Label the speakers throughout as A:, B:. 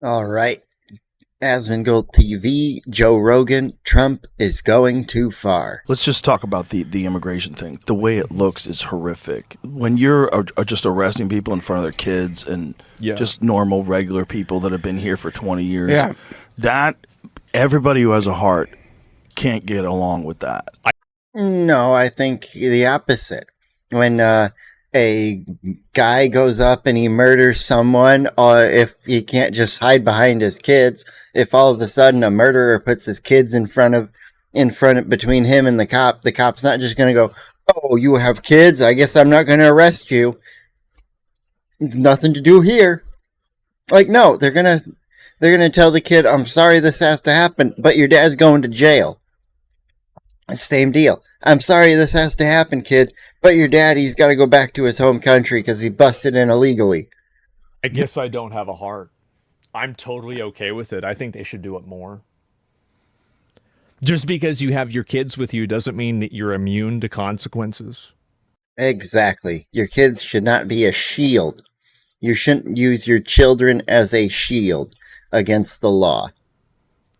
A: All right. Asmongold TV, Joe Rogan, Trump is going too far.
B: Let's just talk about the immigration thing. The way it looks is horrific. When you're just arresting people in front of their kids and just normal, regular people that have been here for 20 years, that everybody who has a heart can't get along with that.
A: No, I think the opposite. When a guy goes up and he murders someone, or if he can't just hide behind his kids, if all of a sudden a murderer puts his kids in front of between him and the cop's not just going to go, "Oh, you have kids? I guess I'm not going to arrest you. It's nothing to do here." Like, no, they're going to tell the kid, "I'm sorry this has to happen, but your dad's going to jail." Same deal. "I'm sorry this has to happen, kid, but your daddy's got to go back to his home country because he busted in illegally."
C: I guess I don't have a heart. I'm totally okay with it. I think they should do it more. Just because you have your kids with you doesn't mean that you're immune to consequences.
A: Exactly. Your kids should not be a shield. You shouldn't use your children as a shield against the law.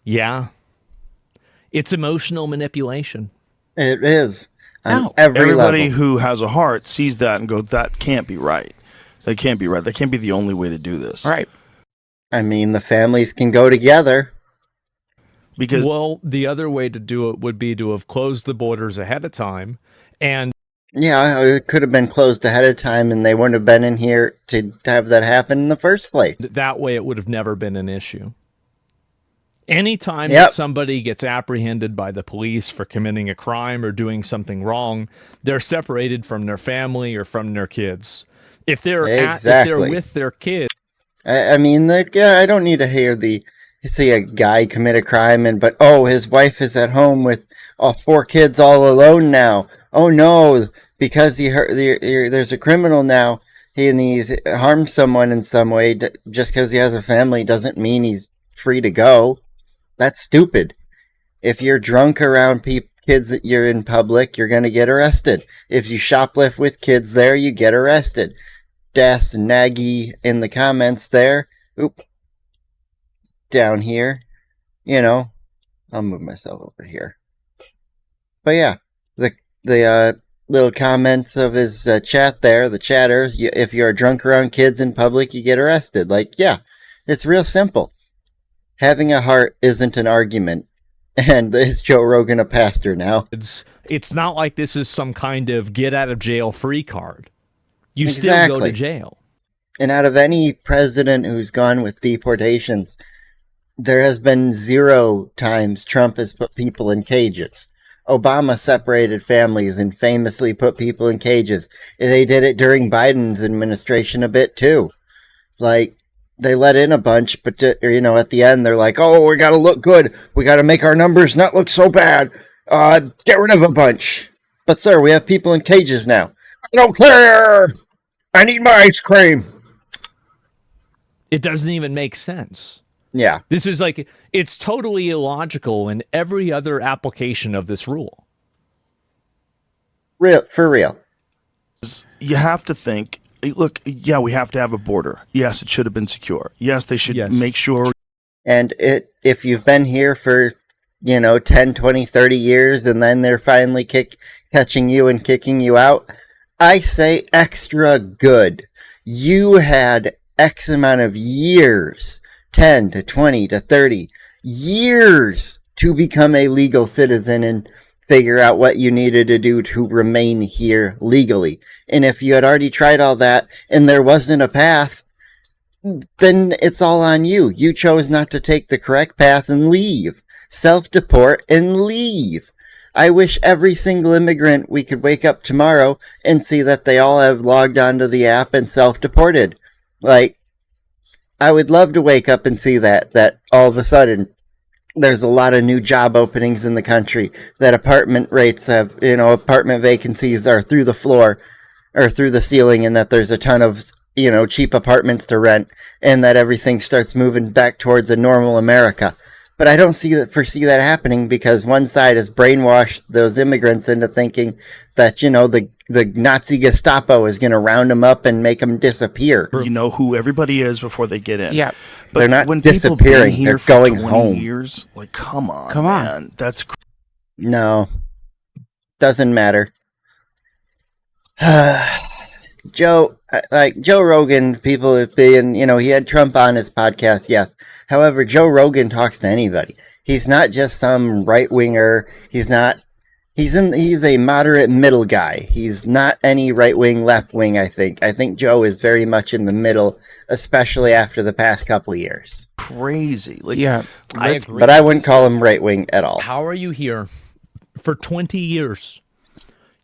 C: Yeah. It's emotional manipulation.
A: It is.
B: No.
A: Everybody
B: level. Who has a heart sees that and goes, "That can't be right. That can't be right. That can't be the only way to do this."
C: Right.
A: I mean, the families can go together.
C: Well, the other way to do it would be to have closed the borders ahead of time. And
A: yeah, it could have been closed ahead of time and they wouldn't have been in here to have that happen in the first place.
C: That way it would have never been an issue. Anytime that somebody gets apprehended by the police for committing a crime or doing something wrong, they're separated from their family or from their kids. If they're if they're with their kids,
A: I mean, I don't need to hear see a guy commit a crime but his wife is at home with 4 kids all alone now. Oh no, because there's a criminal now. He's harmed someone in some way. Just because he has a family doesn't mean he's free to go. That's stupid. If you're drunk around kids that you're in public, you're going to get arrested. If you shoplift with kids there, you get arrested. Das Nagy in the comments there. Oop. Down here. I'll move myself over here. But yeah, the little comments of his chat there, the chatter, if you're drunk around kids in public, you get arrested. Like, yeah, it's real simple. Having a heart isn't an argument. And is Joe Rogan a pastor now?
C: It's not like this is some kind of get out of jail free card. You still go to jail.
A: And out of any president who's gone with deportations, there has been 0 times Trump has put people in cages. Obama separated families and famously put people in cages. They did it during Biden's administration a bit too. Like, they let in a bunch, but at the end they're like, "Oh, we got to look good. We got to make our numbers not look so bad. Get rid of a bunch." But sir, we have people in cages now. "I don't care. I need my ice cream."
C: It doesn't even make sense.
A: Yeah.
C: This is it's totally illogical in every other application of this rule.
A: For real.
B: You have to think, look, yeah, we have to have a border. Yes, it should have been secure. Yes, they should make sure.
A: And if you've been here for, 10, 20, 30 years, and then they're finally catching you and kicking you out, I say extra good. You had X amount of years, 10 to 20 to 30 years, to become a legal citizen and figure out what you needed to do to remain here legally. And if you had already tried all that and there wasn't a path, then it's all on you. You chose not to take the correct path and leave. Self-deport and leave. I wish every single immigrant we could wake up tomorrow and see that they all have logged onto the app and self-deported. Like, I would love to wake up and see that all of a sudden there's a lot of new job openings in the country, that apartment rates have, apartment vacancies are through the floor or through the ceiling, and that there's a ton of, cheap apartments to rent, and that everything starts moving back towards a normal America. But I don't foresee that happening because one side has brainwashed those immigrants into thinking that, the Nazi Gestapo is going to round them up and make them disappear.
B: You know who everybody is before they get in.
D: Yeah.
B: But
A: they're not
B: when
A: disappearing. They're going home.
B: Years, like, come on, man. That's
A: no. Doesn't matter. Joe Rogan, people have been, he had Trump on his podcast, yes. However, Joe Rogan talks to anybody. He's not just some right winger. He's a moderate middle guy. He's not any right wing, left wing, I think. I think Joe is very much in the middle, especially after the past couple years.
B: Crazy.
C: I agree.
A: But I wouldn't call him right wing at all.
C: How are you here for 20 years?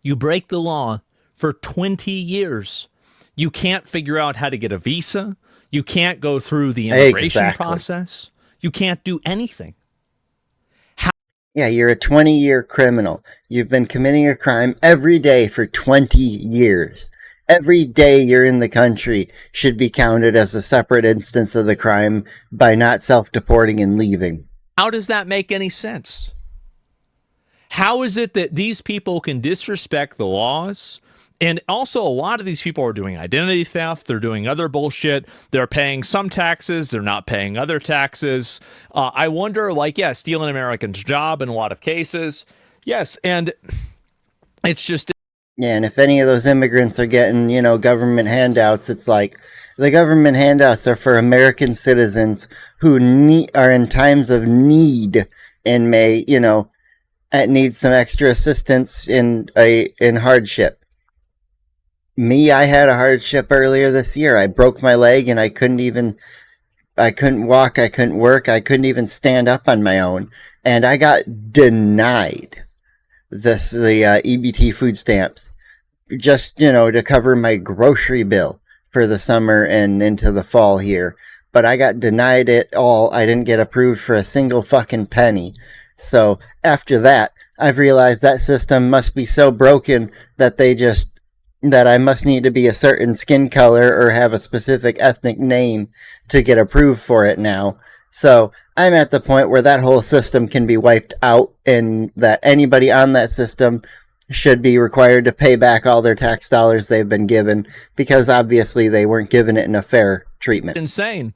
C: You break the law for 20 years. You can't figure out how to get a visa. You can't go through the immigration process. You can't do anything.
A: Yeah, you're a 20-year criminal. You've been committing a crime every day for 20 years. Every day you're in the country should be counted as a separate instance of the crime by not self-deporting and leaving.
C: How does that make any sense? How is it that these people can disrespect the laws? And also, a lot of these people are doing identity theft. They're doing other bullshit. They're paying some taxes. They're not paying other taxes. I wonder, stealing an American's job in a lot of cases. Yes, and it's just...
A: Yeah, and if any of those immigrants are getting, government handouts, it's like the government handouts are for American citizens who are in times of need and may, need some extra assistance in hardship. Me, I had a hardship earlier this year. I broke my leg and I couldn't walk, I couldn't work, I couldn't even stand up on my own. And I got denied the EBT food stamps just, to cover my grocery bill for the summer and into the fall here. But I got denied it all. I didn't get approved for a single fucking penny. So after that, I've realized that system must be so broken that that I must need to be a certain skin color or have a specific ethnic name to get approved for it now. So I'm at the point where that whole system can be wiped out and that anybody on that system should be required to pay back all their tax dollars they've been given because obviously they weren't given it in a fair treatment.
C: Insane.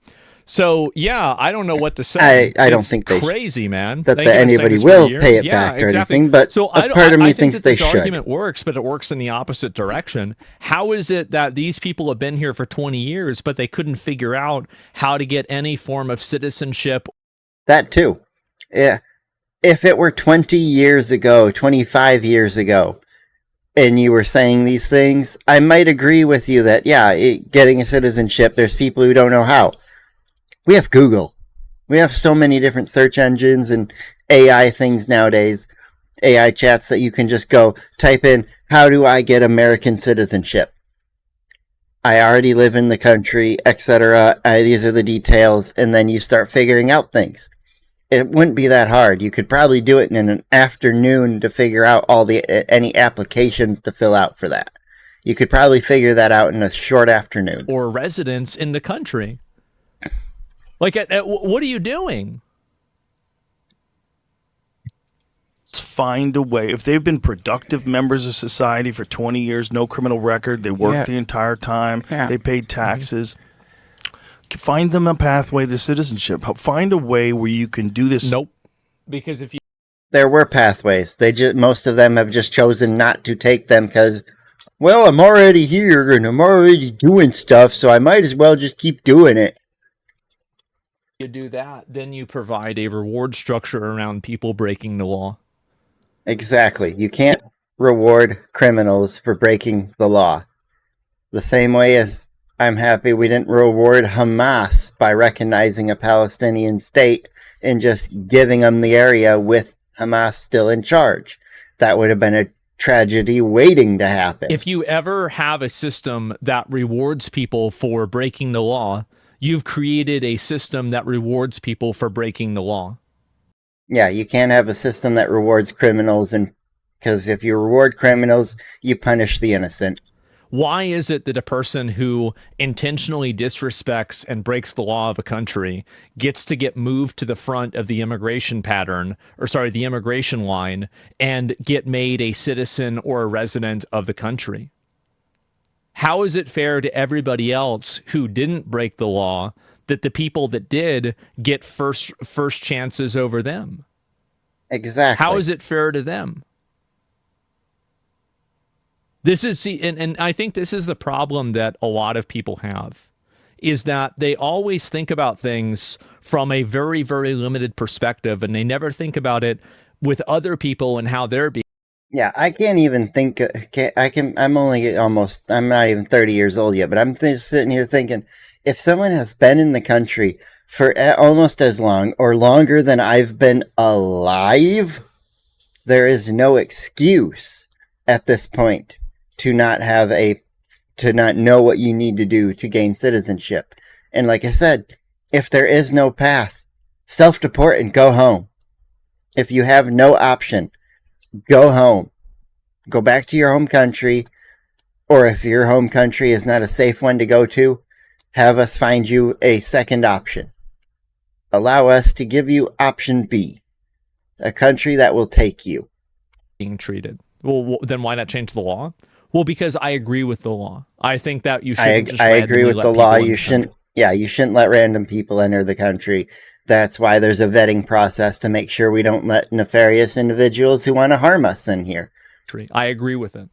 C: So, yeah, I don't know what to say.
A: I don't think they
C: crazy, man.
A: That anybody will pay it back or anything, but so a part of me thinks they should.
C: This argument works, but it works in the opposite direction. How is it that these people have been here for 20 years, but they couldn't figure out how to get any form of citizenship?
A: That too. Yeah. If it were 20 years ago, 25 years ago, and you were saying these things, I might agree with you that, getting a citizenship, there's people who don't know how. We have Google. We have so many different search engines and AI things nowadays, AI chats that you can just go type in, how do I get American citizenship? I already live in the country, etc. These are the details, and then you start figuring out things. It wouldn't be that hard. You could probably do it in an afternoon to figure out any applications to fill out for that. You could probably figure that out in a short afternoon.
C: Or residents in the country. What are you doing?
B: Find a way. If they've been productive members of society for 20 years, no criminal record, they worked the entire time, they paid taxes, find them a pathway to citizenship. Find a way where you can do this.
C: Nope. Because if you...
A: There were pathways. Most of them have just chosen not to take them because, well, I'm already here and I'm already doing stuff, so I might as well just keep doing it.
C: You do that, then you provide a reward structure around people breaking the law.
A: Exactly. You can't reward criminals for breaking the law. The same way as I'm happy we didn't reward Hamas by recognizing a Palestinian state and just giving them the area with Hamas still in charge. That would have been a tragedy waiting to happen.
C: If you ever have a system that rewards people for breaking the law, you've created a system that rewards people for breaking the law.
A: Yeah, you can't have a system that rewards criminals, and because if you reward criminals, you punish the innocent.
C: Why is it that a person who intentionally disrespects and breaks the law of a country gets to get moved to the front of the immigration the immigration line, and get made a citizen or a resident of the country? How is it fair to everybody else who didn't break the law that the people that did get first chances over them?
A: Exactly.
C: How is it fair to them? This is, and I think this is the problem that a lot of people have, is that they always think about things from a very, very limited perspective, and they never think about it with other people and how they're being.
A: Yeah, I can't even think. I'm not even 30 years old yet, but I'm sitting here thinking, if someone has been in the country for almost as long or longer than I've been alive, there is no excuse at this point to not know what you need to do to gain citizenship. And like I said, if there is no path, self-deport and go home. If you have no option, go home. Go back to your home country, or if your home country is not a safe one to go to, have us find you a second option. Allow us to give you option B, a country that will take you.
C: Being treated. Well, then why not change the law? Well, because I agree with the law. I think that you shouldn't.
A: I agree with the law. You shouldn't. Yeah, you shouldn't let random people enter the country. That's why there's a vetting process to make sure we don't let nefarious individuals who want to harm us in here.
C: I agree with it.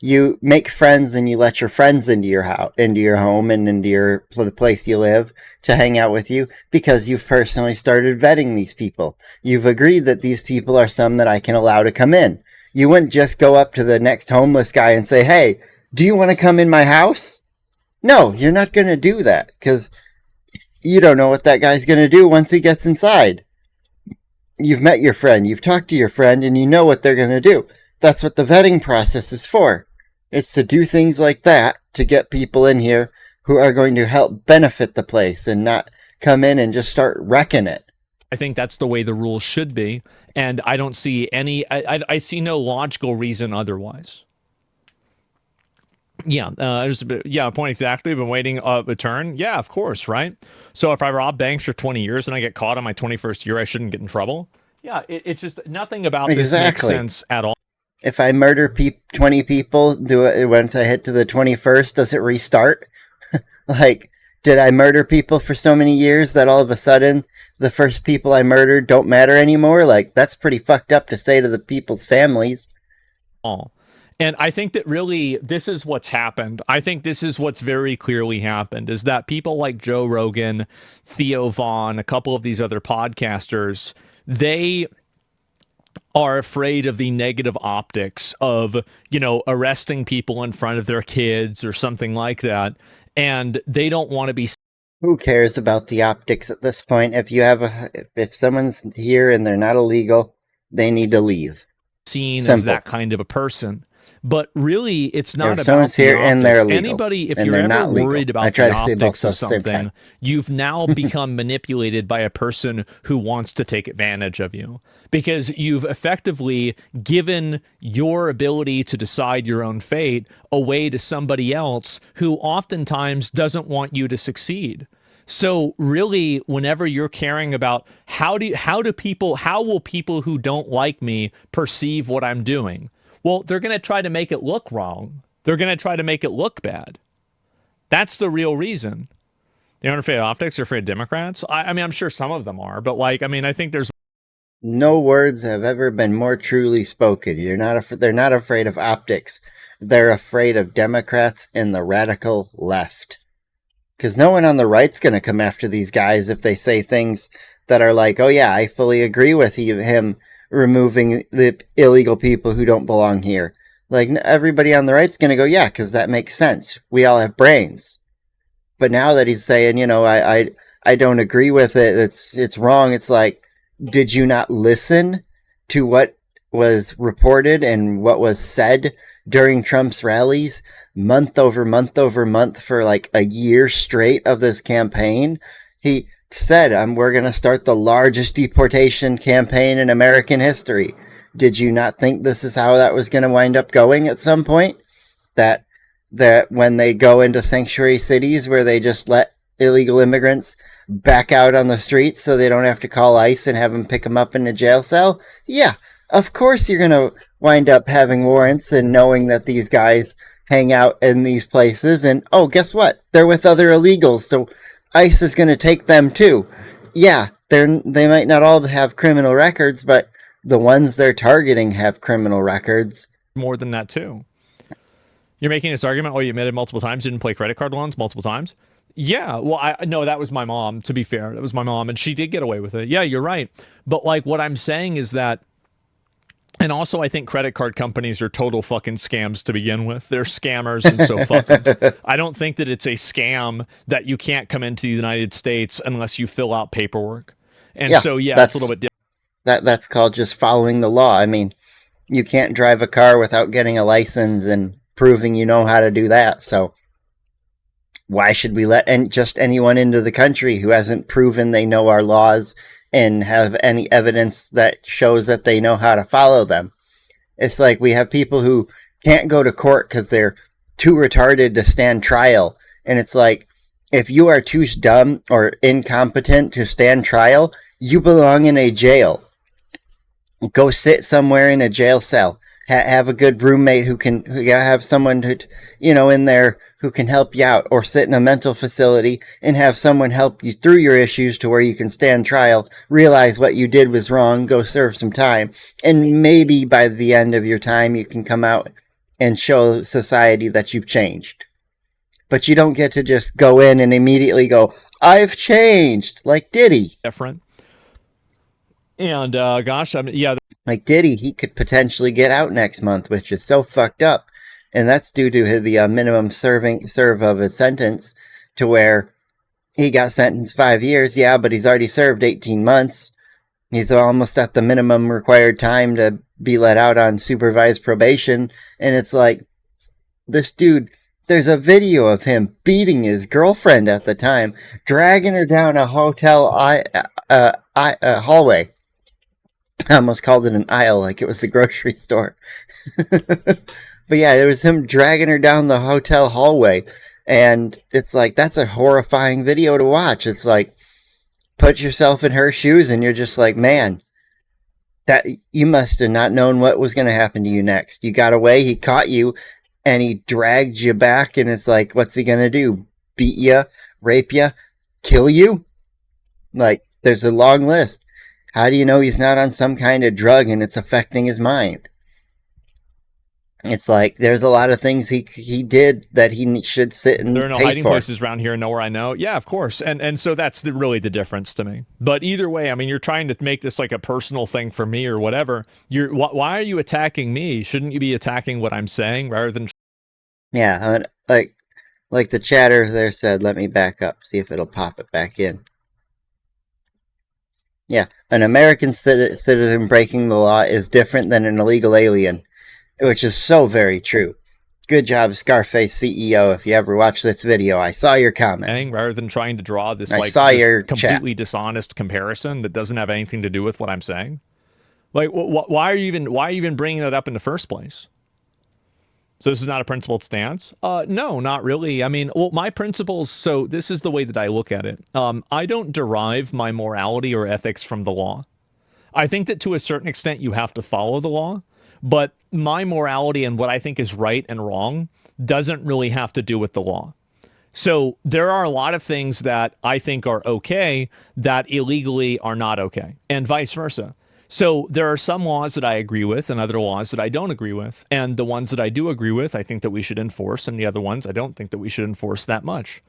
A: You make friends and you let your friends into your house, into your home, and into the place you live to hang out with you because you've personally started vetting these people. You've agreed that these people are some that I can allow to come in. You wouldn't just go up to the next homeless guy and say, "Hey, do you want to come in my house?" No, you're not going to do that because you don't know what that guy's going to do once he gets inside. You've met your friend, you've talked to your friend, and you know what they're going to do. That's what the vetting process is for. It's to do things like that to get people in here who are going to help benefit the place and not come in and just start wrecking it.
C: I think that's the way the rules should be, and I don't see I see no logical reason otherwise. Yeah, point exactly. Been waiting a turn. Yeah, of course, right? So if I rob banks for 20 years and I get caught on my 21st year, I shouldn't get in trouble. Yeah, it's just nothing about this makes sense at all.
A: If I murder 20 people, do it once I hit to the 21st, does it restart? Like, did I murder people for so many years that all of a sudden the first people I murdered don't matter anymore? Like, that's pretty fucked up to say to the people's families.
C: Oh. And I think that really this is what's happened. I think this is what's very clearly happened, is that people like Joe Rogan, Theo Vaughn, a couple of these other podcasters, they are afraid of the negative optics of, arresting people in front of their kids or something like that. And they don't want to be.
A: Who cares about the optics at this point? If someone's here and they're not illegal, they need to leave.
C: Seen
A: Simple.
C: As that kind of a person. But really, it's not about
A: someone's here and they're legal.
C: Anybody, if you're ever worried about the optics of something, you've now become manipulated by a person who wants to take advantage of you. Because you've effectively given your ability to decide your own fate away to somebody else who oftentimes doesn't want you to succeed. So really, whenever you're caring about how will people who don't like me perceive what I'm doing? Well, they're going to try to make it look wrong. They're going to try to make it look bad. That's the real reason. They aren't afraid of optics, they're afraid of Democrats. I mean, I'm sure some of them are, but I think there's.
A: No words have ever been more truly spoken. They're not afraid of optics. They're afraid of Democrats and the radical left. Because no one on the right's going to come after these guys if they say things that are like, "Oh yeah, I fully agree with him removing the illegal people who don't belong here." Like, everybody on the right's going to go, "Yeah, because that makes sense. We all have brains." But now that he's saying, I don't agree with it, it's wrong, it's like, did you not listen to what was reported and what was said during Trump's rallies month over month over month for like a year straight of this campaign? He said, we're going to start the largest deportation campaign in American history. Did you not think this is how that was going to wind up going at some point? That that when they go into sanctuary cities where they just let illegal immigrants back out on the streets so they don't have to call ICE and have them pick them up in a jail cell? Yeah, of course you're going to wind up having warrants and knowing that these guys hang out in these places. And, oh, guess what? They're with other illegals, so ICE is going to take them too. Yeah, they might not all have criminal records, but the ones they're targeting have criminal records.
C: More than that, too. You're making this argument, you admitted multiple times, didn't play credit card loans multiple times? Yeah, well, no, that was my mom, to be fair. That was my mom, and she did get away with it. Yeah, you're right. But, like, what I'm saying is that, and also I think credit card companies are total fucking scams to begin with. They're scammers, and so fuck them. I don't think that it's a scam that you can't come into the United States unless you fill out paperwork. And it's a little bit different.
A: That's called just following the law. I mean, you can't drive a car without getting a license and proving you know how to do that. So why should we let just anyone into the country who hasn't proven they know our laws and have any evidence that shows that they know how to follow them? It's like we have people who can't go to court because they're too retarded to stand trial. And it's like, if you are too dumb or incompetent to stand trial, you belong in a jail. Go sit somewhere in a jail cell. Have a good roommate who have someone who, in there who can help you out, or sit in a mental facility and have someone help you through your issues to where you can stand trial, realize what you did was wrong, go serve some time. And maybe by the end of your time, you can come out and show society that you've changed. But you don't get to just go in and immediately go, I've changed, like Diddy.
C: Different. And,
A: like Diddy, he could potentially get out next month, which is so fucked up. And that's due to the minimum serve of his sentence, to where he got sentenced 5 years, yeah, but he's already served 18 months. He's almost at the minimum required time to be let out on supervised probation. And it's like, this dude, there's a video of him beating his girlfriend at the time, dragging her down a hotel hallway. I almost called it an aisle, like it was the grocery store. But yeah, there was him dragging her down the hotel hallway. And it's like, that's a horrifying video to watch. It's like, put yourself in her shoes and you're just like, man, that you must have not known what was going to happen to you next. You got away, he caught you, and he dragged you back, and it's like, what's he going to do? Beat you, rape you, kill you? Like, there's a long list. How do you know he's not on some kind of drug and it's affecting his mind? It's like, there's a lot of things he did that he should sit and
C: there are no
A: pay
C: hiding
A: for.
C: Places around here nowhere I know. Yeah, of course. And so that's really the difference to me. But either way, I mean, you're trying to make this like a personal thing for me or whatever. Why are you attacking me? Shouldn't you be attacking what I'm saying rather than...
A: Yeah, like the chatter there said, let me back up, see if it'll pop it back in. Yeah, an American citizen breaking the law is different than an illegal alien, which is so very true. Good job, Scarface CEO. If you ever watch this video, I saw your comment.
C: Rather than trying to draw this completely dishonest comparison that doesn't have anything to do with what I'm saying. Like, why are you even bringing that up in the first place? So this is not a principled stance? No, not really. I mean, well, my principles, so this is the way that I look at it. I don't derive my morality or ethics from the law. I think that to a certain extent you have to follow the law, but my morality and what I think is right and wrong doesn't really have to do with the law. So there are a lot of things that I think are okay that illegally are not okay, and vice versa. So there are some laws that I agree with and other laws that I don't agree with. And the ones that I do agree with, I think that we should enforce. And the other ones, I don't think that we should enforce that much.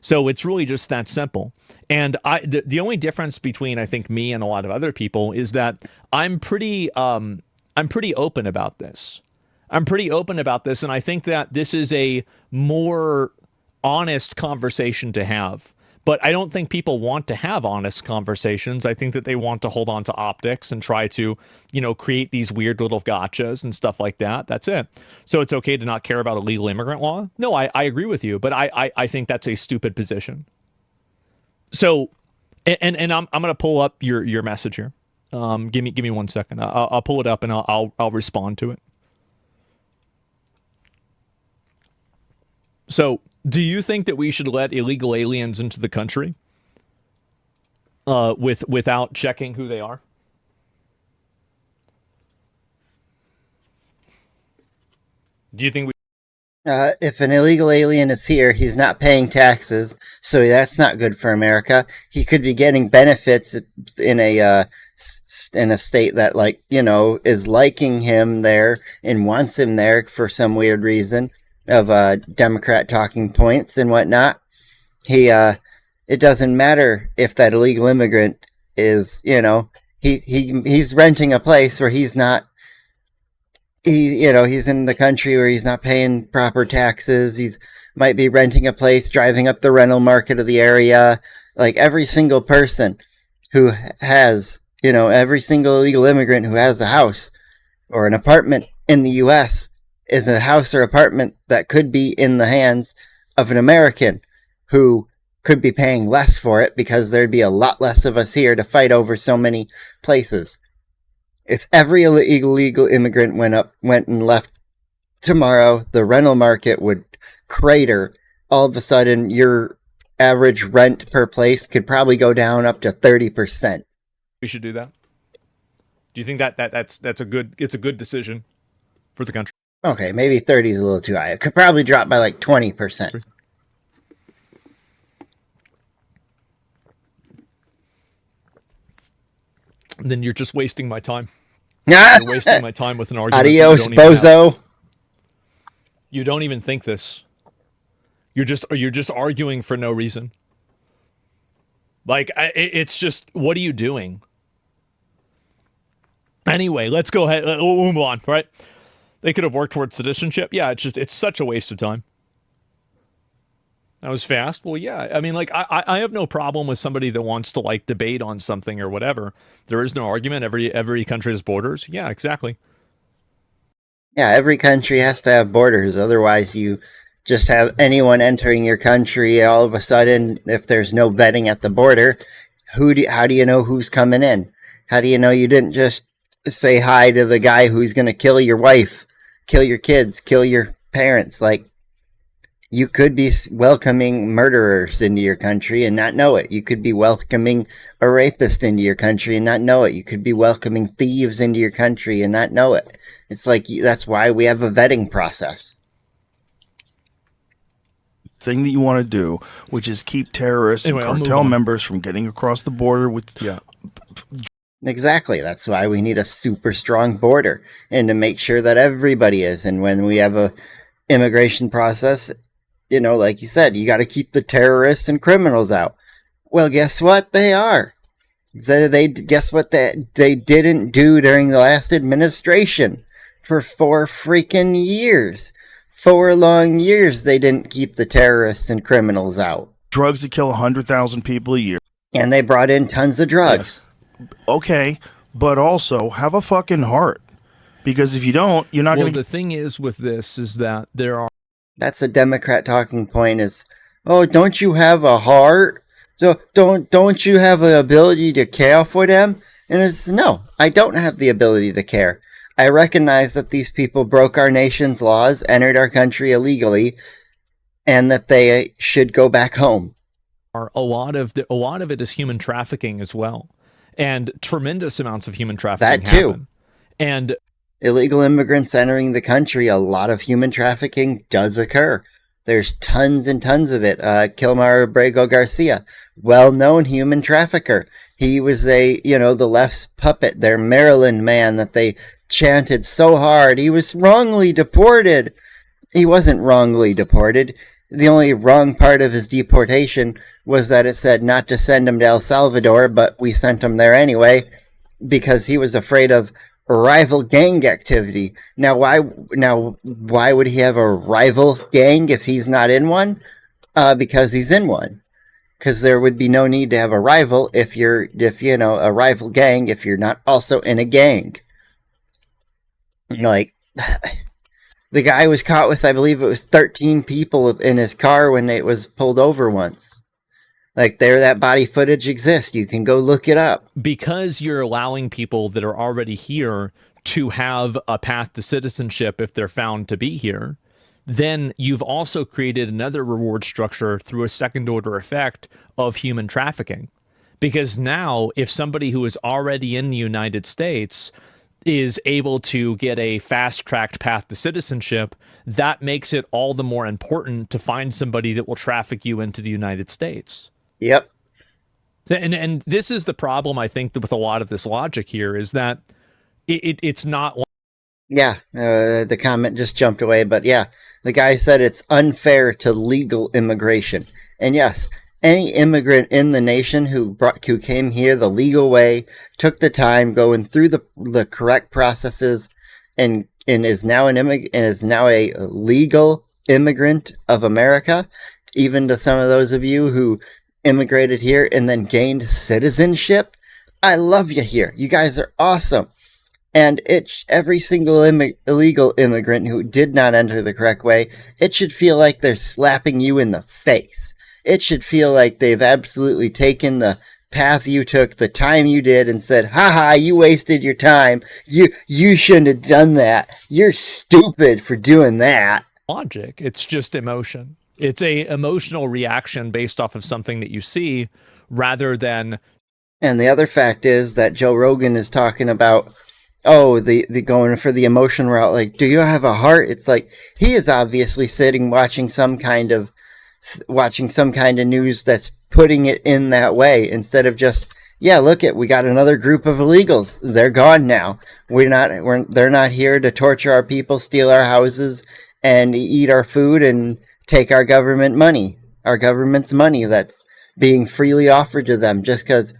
C: So it's really just that simple. And the only difference between, I think, me and a lot of other people is that I'm pretty open about this. I'm pretty open about this. And I think that this is a more honest conversation to have. But I don't think people want to have honest conversations. I think that they want to hold on to optics and try to, create these weird little gotchas and stuff like that. That's it. So it's okay to not care about illegal immigrant law? No, I agree with you, but I think that's a stupid position. So, and I'm going to pull up your message here. Give me 1 second. I'll pull it up and I'll respond to it. So, do you think that we should let illegal aliens into the country without checking who they are? Do you think we...
A: If an illegal alien is here, he's not paying taxes, so that's not good for America. He could be getting benefits in a state that, like, you know, is liking him there and wants him there for some weird reason of Democrat talking points and whatnot. It doesn't matter if that illegal immigrant is, you know, he's renting a place where he's not. He's in the country where he's not paying proper taxes. He's might be renting a place, driving up the rental market of the area. Like, every single person who has, every single illegal immigrant who has a house or an apartment in the U.S. is a house or apartment that could be in the hands of an American who could be paying less for it because there'd be a lot less of us here to fight over so many places. If every illegal immigrant went and left tomorrow, the rental market would crater. All of a sudden, your average rent per place could probably go down up to 30%.
C: We should do that. Do you think that's a good decision for the country?
A: Okay, maybe 30 is a little too high. It could probably drop by like 20%.
C: Then you're just wasting my time. You're wasting my time with an argument.
A: Adios, bozo.
C: You don't even think this. You're just arguing for no reason. Like, it's just, what are you doing? Anyway, let's go ahead. We'll move on, right? They could have worked towards citizenship. Yeah, it's such a waste of time. That was fast. Well, yeah. I mean, like, I have no problem with somebody that wants to, like, debate on something or whatever. There is no argument. Every country has borders. Yeah, exactly.
A: Yeah, every country has to have borders. Otherwise, you just have anyone entering your country. All of a sudden, if there's no vetting at the border, how do you know who's coming in? How do you know you didn't just say hi to the guy who's going to kill your wife, kill your kids, kill your parents? Like, you could be welcoming murderers into your country and not know it. You could be welcoming a rapist into your country and not know it. You could be welcoming thieves into your country and not know it. It's like, that's why we have a vetting process.
B: Thing that you want to do, which is keep terrorists and cartel members from getting across the border with...
C: Yeah.
A: Exactly. That's why we need a super strong border, and to make sure that everybody is. And when we have a immigration process, like you said, you got to keep the terrorists and criminals out. Well, guess what? They are. They guess what they didn't do during the last administration for 4 freaking years. 4 long years they didn't keep the terrorists and criminals out.
B: Drugs that kill 100,000 people a year.
A: And they brought in tons of drugs.
B: Yes. Okay, but also have a fucking heart. Because if you don't, you're not going to...
C: Well, the thing is with this is that there are...
A: That's a Democrat talking point is, oh, don't you have a heart? Don't you have the ability to care for them? And it's, no, I don't have the ability to care. I recognize that these people broke our nation's laws, entered our country illegally, and that they should go back home.
C: A lot of it is human trafficking as well, and tremendous amounts of human trafficking. That too. Happen. And
A: illegal immigrants entering the country, a lot of human trafficking does occur. There's tons and tons of it. Kilmar Abrego Garcia, well-known human trafficker. He was the left's puppet, their Maryland man that they chanted so hard. He was wrongly deported. He wasn't wrongly deported. The only wrong part of his deportation was that it said not to send him to El Salvador, but we sent him there anyway because he was afraid of rival gang activity. Now why would he have a rival gang if he's not in one? Because he's in one. Because there would be no need to have a rival if a rival gang if you're not also in a gang. Like, the guy was caught with, I believe it was 13 people in his car when it was pulled over once. Like, that body footage exists. You can go look it up.
C: Because you're allowing people that are already here to have a path to citizenship if they're found to be here, then you've also created another reward structure through a second order effect of human trafficking. Because now, if somebody who is already in the United States is able to get a fast-tracked path to citizenship, that makes it all the more important to find somebody that will traffic you into the United States.
A: Yep.
C: And this is the problem, I think, with a lot of this logic here, is that it's not.
A: Yeah, the comment just jumped away, but yeah, the guy said it's unfair to legal immigration. And yes, any immigrant in the nation who came here the legal way, took the time going through the correct processes, and is now a legal immigrant of America. Even to some of those of you who immigrated here and then gained citizenship, I love you here. You guys are awesome. And every single illegal immigrant who did not enter the correct way, it should feel like they're slapping you in the face. It should feel like they've absolutely taken the path you took, the time you did, and said, haha, you wasted your time. You shouldn't have done that. You're stupid for doing that.
C: Logic. It's just emotion. It's a emotional reaction based off of something that you see rather than.
A: And the other fact is that Joe Rogan is talking about, the going for the emotion route. Like, do you have a heart? It's like, he is obviously sitting watching some kind of news that's putting it in that way, instead of just, yeah, we got another group of illegals. They're gone now. They're not here to torture our people, steal our houses, and eat our food and take our government's money that's being freely offered to them just because,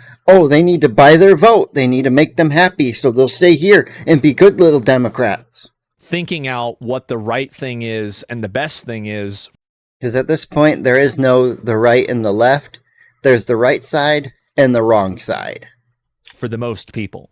A: they need to buy their vote. They need to make them happy, so they'll stay here and be good little Democrats.
C: Thinking out what the right thing is and the best thing is.
A: Because at this point, there is no the right and the left. There's the right side and the wrong side.
C: For the most people.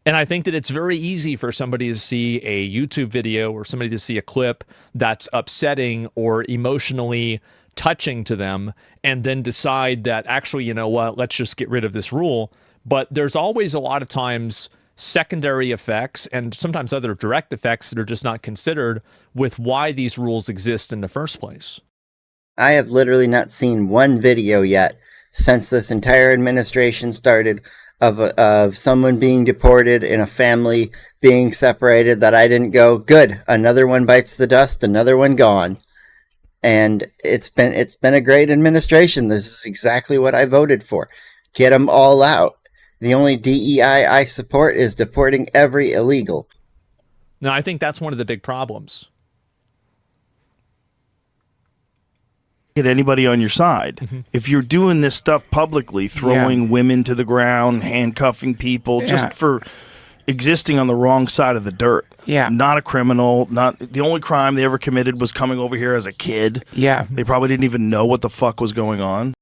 C: And I think that it's very easy for somebody to see a YouTube video or somebody to see a clip that's upsetting or emotionally touching to them and then decide that, actually, you know what, let's just get rid of this rule. But there's always a lot of times secondary effects and sometimes other direct effects that are just not considered with why these rules exist in the first place.
A: I have literally not seen one video yet since this entire administration started of someone being deported and a family being separated that I didn't go, good, another one bites the dust, another one gone. And it's been a great administration. This is exactly what I voted for. Get them all out. The only DEI I support is deporting every illegal.
C: No, I think that's one of the big problems.
B: Get anybody on your side. Mm-hmm. If you're doing this stuff publicly, throwing women to the ground, handcuffing people, just for existing on the wrong side of the dirt.
D: Yeah.
B: Not a criminal. Not the only crime they ever committed was coming over here as a kid.
D: Yeah.
B: They probably didn't even know what the fuck was going on.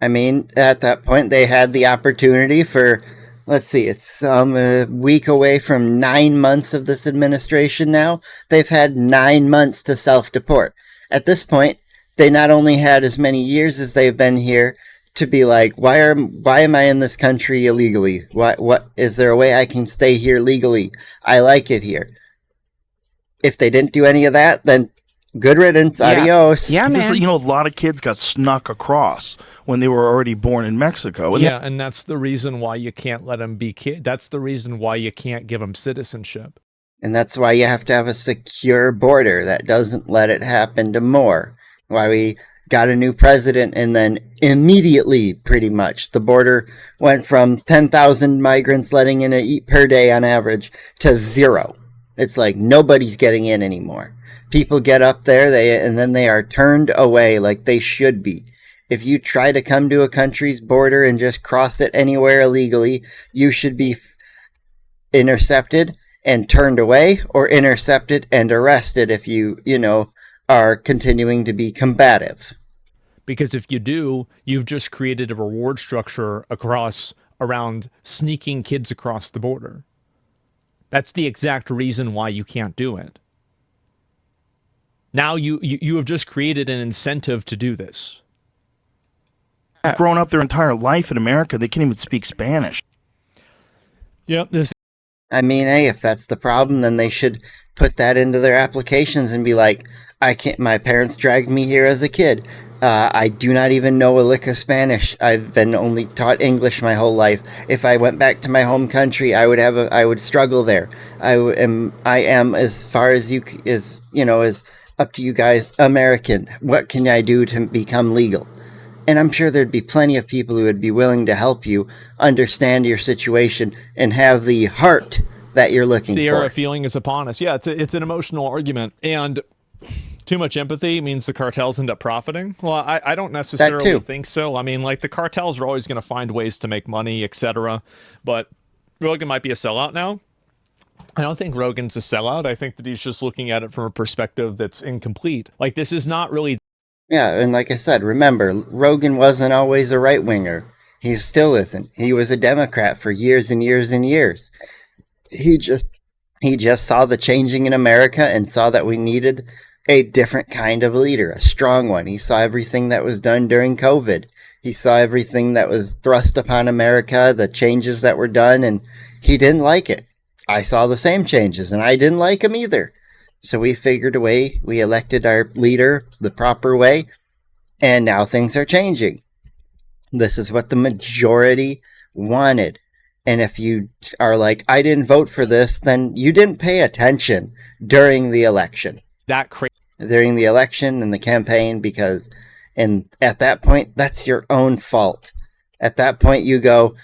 A: I mean, at that point, they had the opportunity for, let's see, it's a week away from 9 months of this administration now. They've had 9 months to self-deport. At this point, they not only had as many years as they've been here to be like, why am I in this country illegally? What is there a way I can stay here legally? I like it here. If they didn't do any of that, then good riddance, adios.
D: Yeah, man.
B: Because, a lot of kids got snuck across when they were already born in Mexico.
C: And that's the reason why you can't let them be kids. That's the reason why you can't give them citizenship.
A: And that's why you have to have a secure border that doesn't let it happen to more. Why we got a new president and then immediately, pretty much, the border went from 10,000 migrants letting in per day on average to 0. It's like nobody's getting in anymore. People get up there, and then they are turned away like they should be. If you try to come to a country's border and just cross it anywhere illegally, you should be intercepted and turned away, or intercepted and arrested if you are continuing to be combative.
C: Because if you do, you've just created a reward structure around sneaking kids across the border. That's the exact reason why you can't do it. Now you have just created an incentive to do this.
B: Grown up their entire life in America, they can't even speak Spanish.
C: Yep, this
A: I mean, hey, if that's the problem, then they should put that into their applications and be like, I can't, my parents dragged me here as a kid. I do not even know a lick of Spanish. I've been only taught English my whole life. If I went back to my home country, I would struggle there. I am as far as as up to you guys, American. What can I do to become legal? And I'm sure there'd be plenty of people who would be willing to help you understand your situation and have the heart that you're looking
C: the
A: for.
C: The era of feeling is upon us. Yeah, it's an emotional argument. And too much empathy means the cartels end up profiting. Well, I don't necessarily think so. I mean, like, the cartels are always going to find ways to make money, etc. But Rogan might be a sellout now. I don't think Rogan's a sellout. I think that he's just looking at it from a perspective that's incomplete. Like, this is not really...
A: Yeah, and like I said, remember, Rogan wasn't always a right-winger. He still isn't. He was a Democrat for years and years and years. He just saw the changing in America and saw that we needed a different kind of leader, a strong one. He saw everything that was done during COVID. He saw everything that was thrust upon America, the changes that were done, and he didn't like it. I saw the same changes, and I didn't like them either. So we figured a way, we elected our leader the proper way, and now things are changing. This is what the majority wanted. And if you are like, I didn't vote for this, then you didn't pay attention during the election. During the election and the campaign, because at that point, that's your own fault. At that point, you go,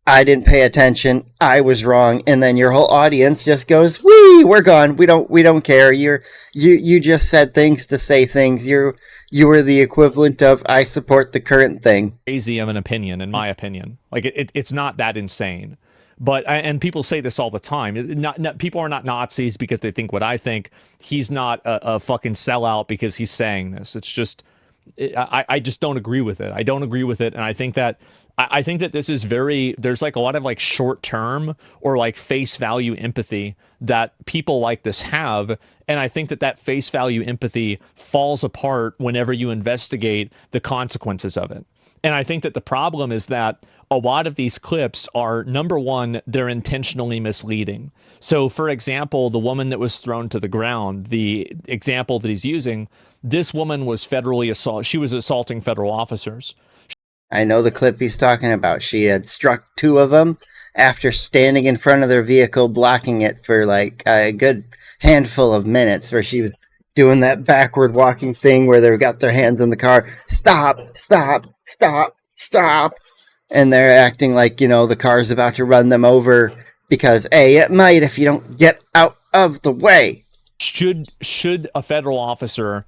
A: I didn't pay attention, I was wrong, and then your whole audience just goes, "Wee, we're gone. We don't care. You just said things to say things. You were the equivalent of I support the current thing."
C: Crazy of an opinion, in my opinion. Like, it's not that insane. But and people say this all the time. People are not Nazis because they think what I think. He's not a fucking sellout because he's saying this. It's just I just don't agree with it. I don't agree with it, and I think that this is there's like a lot of like short term or like face value empathy that people like this have. And I think that face value empathy falls apart whenever you investigate the consequences of it. And I think that the problem is that a lot of these clips are, number one, they're intentionally misleading. So, for example, the woman that was thrown to the ground, the example that he's using, this woman was federally assaulted. She was assaulting federal officers.
A: I know the clip he's talking about. She had struck two of them after standing in front of their vehicle, blocking it for like a good handful of minutes, where she was doing that backward walking thing where they've got their hands on the car. Stop, stop, stop, stop. And they're acting like, the car's about to run them over because, it might if you don't get out of the way.
C: Should a federal officer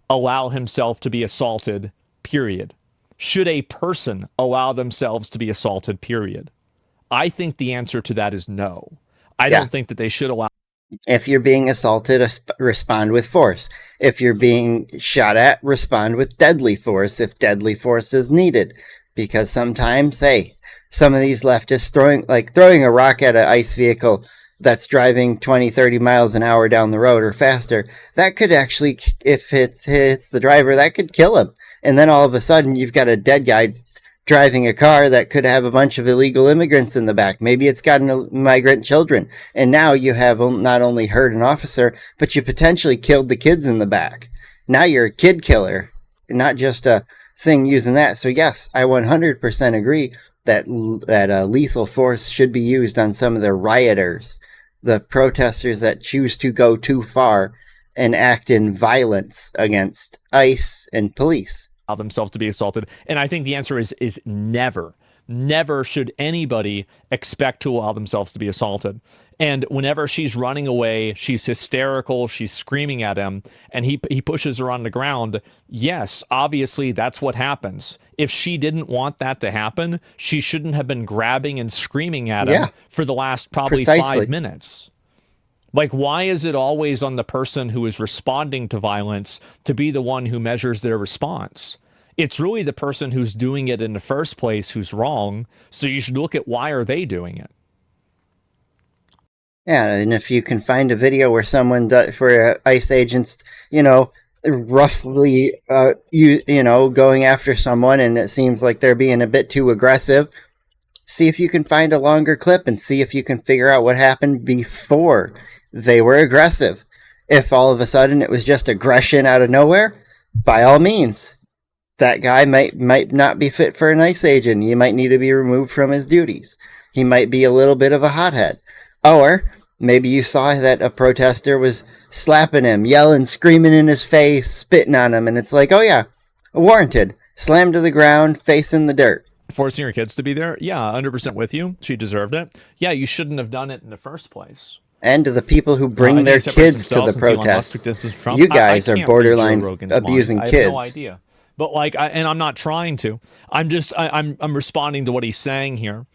C: allow himself to be assaulted, period? Should a person allow themselves to be assaulted, period? I think the answer to that is no. I don't think that they should allow.
A: If you're being assaulted, respond with force. If you're being shot at, respond with deadly force if deadly force is needed. Because sometimes, some of these leftists throwing a rock at an ICE vehicle that's driving 20, 30 miles an hour down the road or faster, that could actually, if it hits the driver, that could kill him. And then all of a sudden, you've got a dead guy driving a car that could have a bunch of illegal immigrants in the back. Maybe it's got migrant children. And now you have not only hurt an officer, but you potentially killed the kids in the back. Now you're a kid killer, not just a thing using that. So yes, I 100% agree that lethal force should be used on some of the rioters, the protesters that choose to go too far and act in violence against ICE and police.
C: Themselves to be assaulted. And I think the answer is never. Never should anybody expect to allow themselves to be assaulted. And whenever she's running away, she's hysterical, she's screaming at him, and he pushes her on the ground. Yes, obviously that's what happens. If she didn't want that to happen, she shouldn't have been grabbing and screaming at him for the last probably 5 minutes. Like, why is it always on the person who is responding to violence to be the one who measures their response? It's really the person who's doing it in the first place who's wrong. So you should look at why are they doing it.
A: Yeah, and if you can find a video where where ICE agents, roughly, going after someone, and it seems like they're being a bit too aggressive, See if you can find a longer clip and see if you can figure out what happened before they were aggressive. If all of a sudden it was just aggression out of nowhere, by all means, that guy might not be fit for an ICE agent. He might need to be removed from his duties. He might be a little bit of a hothead. Or maybe you saw that a protester was slapping him, yelling, screaming in his face, spitting on him, and it's like, oh yeah, warranted. Slammed to the ground, face in the dirt.
C: Forcing your kids to be there? Yeah, 100% with you. She deserved it. Yeah, you shouldn't have done it in the first place.
A: And to the people who bring their kids to the protests, you guys are borderline abusing kids. I have
C: no idea. But and I'm not trying to. I'm responding to what he's saying here.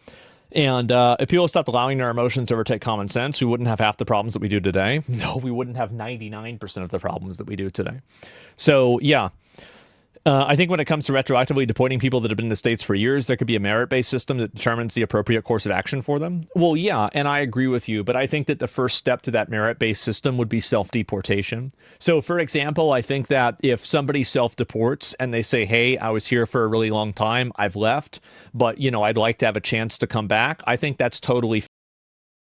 C: And if people stopped allowing their emotions to overtake common sense, we wouldn't have half the problems that we do today. No, we wouldn't have 99% of the problems that we do today. So, yeah. I think when it comes to retroactively deporting people that have been in the States for years, there could be a merit-based system that determines the appropriate course of action for them. Well, yeah, and I agree with you, but I think that the first step to that merit-based system would be self-deportation. So, for example, I think that if somebody self-deports and they say, hey, I was here for a really long time, I've left, but, I'd like to have a chance to come back, I think that's totally.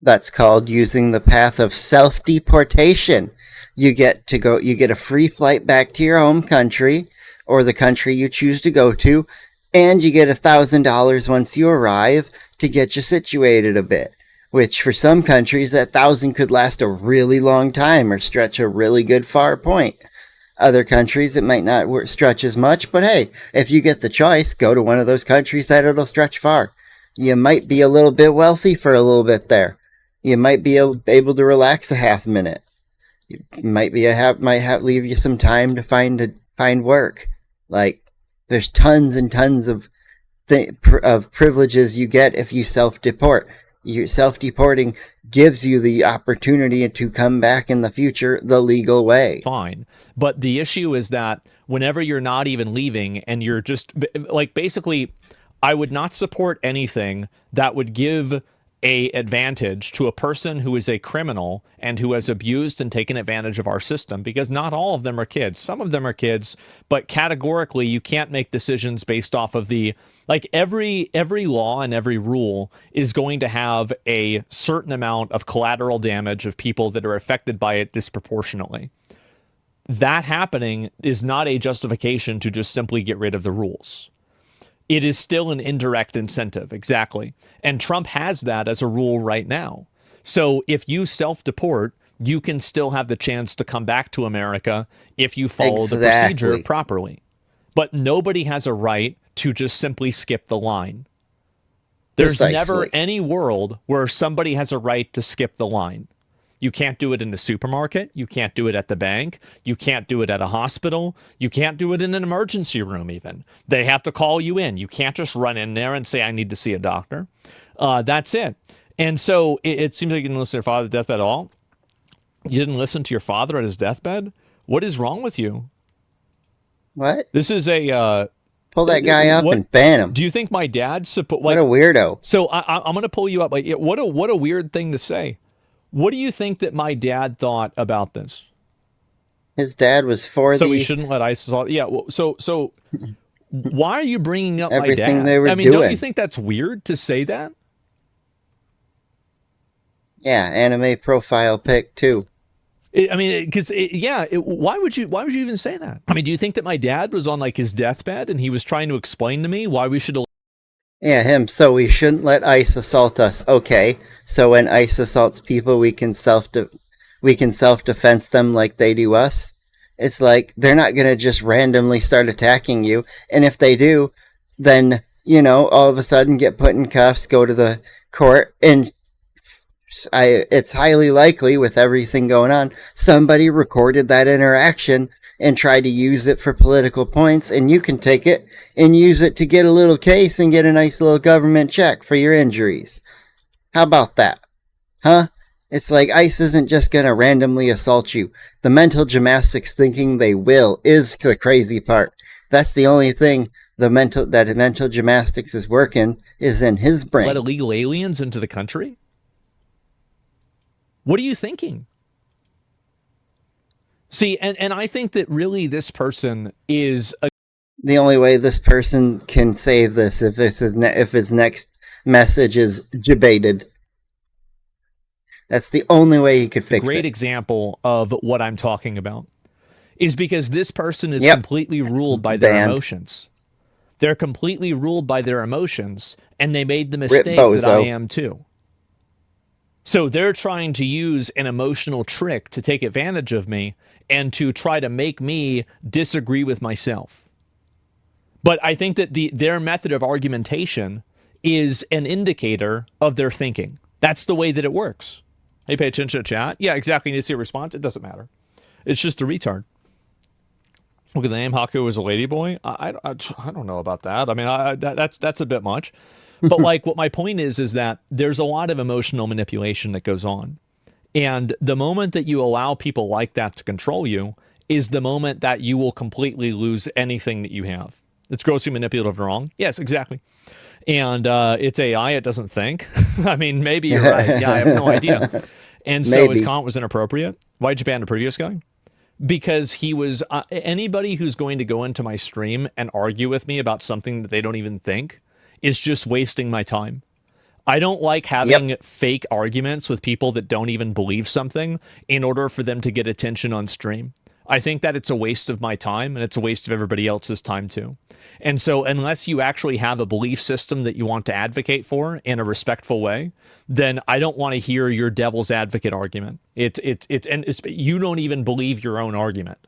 A: That's called using the path of self-deportation. You get a free flight back to your home country, or the country you choose to go to, and you get $1,000 once you arrive to get you situated a bit, which for some countries that $1,000 could last a really long time or stretch a really good far point. Other countries it might not stretch as much, but hey, if you get the choice, go to one of those countries that it'll stretch far. You might be a little bit wealthy for a little bit there. You might be able to relax a half minute. You might leave you some time to find work. Like, there's tons and tons of privileges you get if you self-deport. Self-deporting gives you the opportunity to come back in the future the legal way.
C: Fine. But the issue is that whenever you're not even leaving and you're just, basically, I would not support anything that would give a advantage to a person who is a criminal and who has abused and taken advantage of our system, because not all of them are kids. Some of them are kids, but categorically you can't make decisions based off of every law and every rule is going to have a certain amount of collateral damage of people that are affected by it disproportionately. That happening is not a justification to just simply get rid of the rules. It is still an indirect incentive, exactly. And Trump has that as a rule right now. So if you self-deport, you can still have the chance to come back to America if you follow the procedure properly. But nobody has a right to just simply skip the line. There's never any world where somebody has a right to skip the line. You can't do it in the supermarket. You can't do it at the bank. You can't do it at a hospital. You can't do it in an emergency room even. They have to call you in. You can't just run in there and say, I need to see a doctor. That's it. And so it seems like you didn't listen to your father at deathbed at all. You didn't listen to your father at his deathbed? What is wrong with you?
A: What?
C: This is a...
A: pull that guy up and ban him.
C: Do you think my dad...
A: what a weirdo.
C: So I'm going to pull you up. What a weird thing to say. What do you think that my dad thought about this?
A: His dad was for
C: so we shouldn't let ISIS. Yeah. Well, so why are you bringing up
A: everything
C: my dad?
A: They were doing?
C: Don't you think that's weird to say that?
A: Yeah, anime profile pic too.
C: Why would you even say that? I mean, do you think that my dad was on his deathbed and he was trying to explain to me why we should?
A: Yeah, him. So we shouldn't let ICE assault us. Okay. So when ICE assaults people, we can self-defense them like they do us. It's like they're not going to just randomly start attacking you. And if they do, then, all of a sudden get put in cuffs, go to the court. And it's highly likely with everything going on, somebody recorded that interaction and try to use it for political points, and you can take it and use it to get a little case and get a nice little government check for your injuries. How about that? Huh? It's like ICE isn't just going to randomly assault you. The mental gymnastics thinking they will is the crazy part. That's the only thing mental gymnastics is working is in his brain.
C: Let illegal aliens into the country? What are you thinking? See, and I think that really this person is...
A: The only way this person can save this if his next message is debated. That's the only way he could fix it.
C: A great example of what I'm talking about is because this person is completely ruled by their emotions. They're completely ruled by their emotions, and they made the mistake that I am too. So they're trying to use an emotional trick to take advantage of me and to try to make me disagree with myself. But I think that their method of argumentation is an indicator of their thinking. That's the way that it works. Hey, pay attention to chat. Yeah, exactly. You need to see a response. It doesn't matter. It's just a retard. Look at the name. Haku is a ladyboy. I don't know about that. I mean, that's a bit much. But like, what my point is that there's a lot of emotional manipulation that goes on. And the moment that you allow people like that to control you is the moment that you will completely lose anything that you have. It's grossly manipulative and wrong. Yes, exactly. And it's AI. It doesn't think. I mean, maybe you're right. Yeah, I have no idea. And so his comment was inappropriate. Why'd you ban the previous guy? Because he was anybody who's going to go into my stream and argue with me about something that they don't even think is just wasting my time. I don't like having fake arguments with people that don't even believe something in order for them to get attention on stream. I think that it's a waste of my time, and it's a waste of everybody else's time too. And so unless you actually have a belief system that you want to advocate for in a respectful way, then I don't want to hear your devil's advocate argument. You don't even believe your own argument.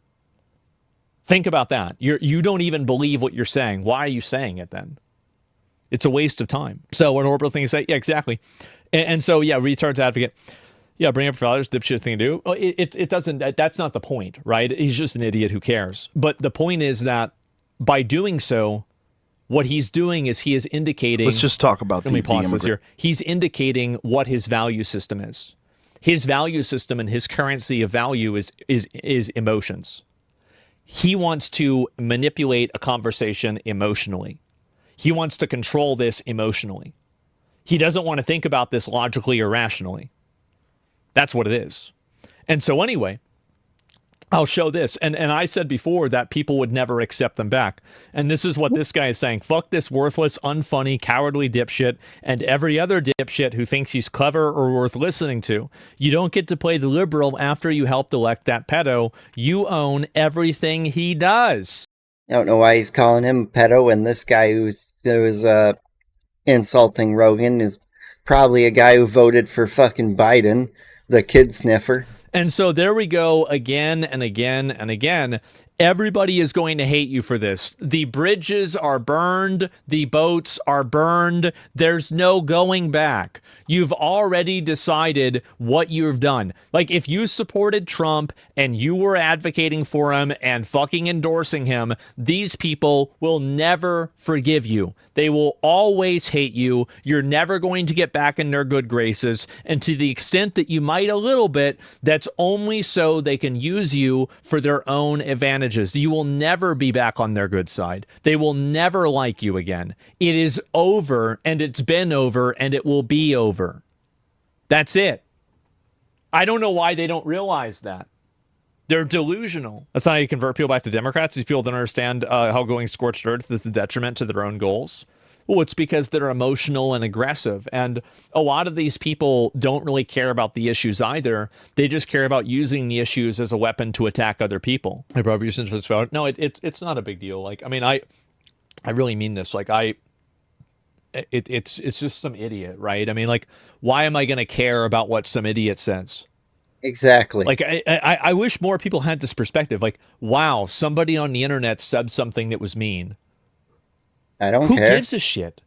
C: Think about that. You don't even believe what you're saying. Why are you saying it then? It's a waste of time. So an orbital thing to say, yeah, exactly. And so, yeah, retards advocate. Yeah, bring up your father's dipshit thing to do. It doesn't, that's not the point, right? He's just an idiot. Who cares? But the point is that by doing so, what he's doing is he is indicating.
B: Let's just talk about
C: let me pause this here. He's indicating what his value system is. His value system and his currency of value is emotions. He wants to manipulate a conversation emotionally. He wants to control this emotionally. He doesn't want to think about this logically or rationally. That's what it is. And so anyway, I'll show this. And I said before that people would never accept them back. And this is what this guy is saying. Fuck this worthless, unfunny, cowardly dipshit and every other dipshit who thinks he's clever or worth listening to. You don't get to play the liberal after you helped elect that pedo. You own everything he does.
A: I don't know why he's calling him a pedo when this guy who's insulting Rogan is probably a guy who voted for fucking Biden, the kid sniffer.
C: And so there we go again and again and again. Everybody is going to hate you for this. The bridges are burned. The boats are burned. There's no going back. You've already decided what you've done. Like, if you supported Trump and you were advocating for him and fucking endorsing him, these people will never forgive you. They will always hate you. You're never going to get back in their good graces. And to the extent that you might a little bit, that's only so they can use you for their own advantages. You will never be back on their good side. They will never like you again. It is over, and it's been over, and it will be over. That's it. I don't know why they don't realize that. They're delusional. That's not how you convert people back to Democrats. These people don't understand how going scorched earth is a detriment to their own goals. Well, it's because they're emotional and aggressive. And a lot of these people don't really care about the issues either. They just care about using the issues as a weapon to attack other people. I probably used this about. No, it's not a big deal. Like, I mean, I really mean this. Like, it's just some idiot, right? I mean, like, why am I going to care about what some idiot says?
A: Exactly.
C: Like, I wish more people had this perspective. Like, wow, somebody on the internet said something that was mean.
A: I don't
C: care.
A: Who
C: gives a shit?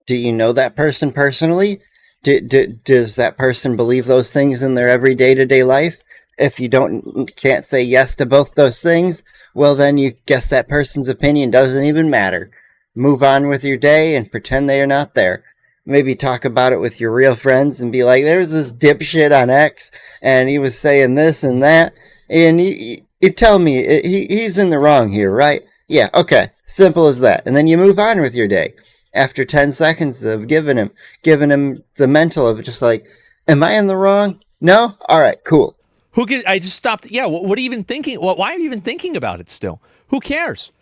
A: Do you know that person personally? Does that person believe those things in their every day-to-day life? If you can't say yes to both those things, well, then you guess that person's opinion doesn't even matter. Move on with your day and pretend they are not there. Maybe talk about it with your real friends and be like, there's this dipshit on X, and he was saying this and that, and you tell me he's in the wrong here, right? Yeah, okay. Simple as that. And then you move on with your day. After 10 seconds of giving him the mental of just like, am I in the wrong? No? All right, cool.
C: I just stopped. Yeah, what are you even thinking? Why are you even thinking about it still? Who cares?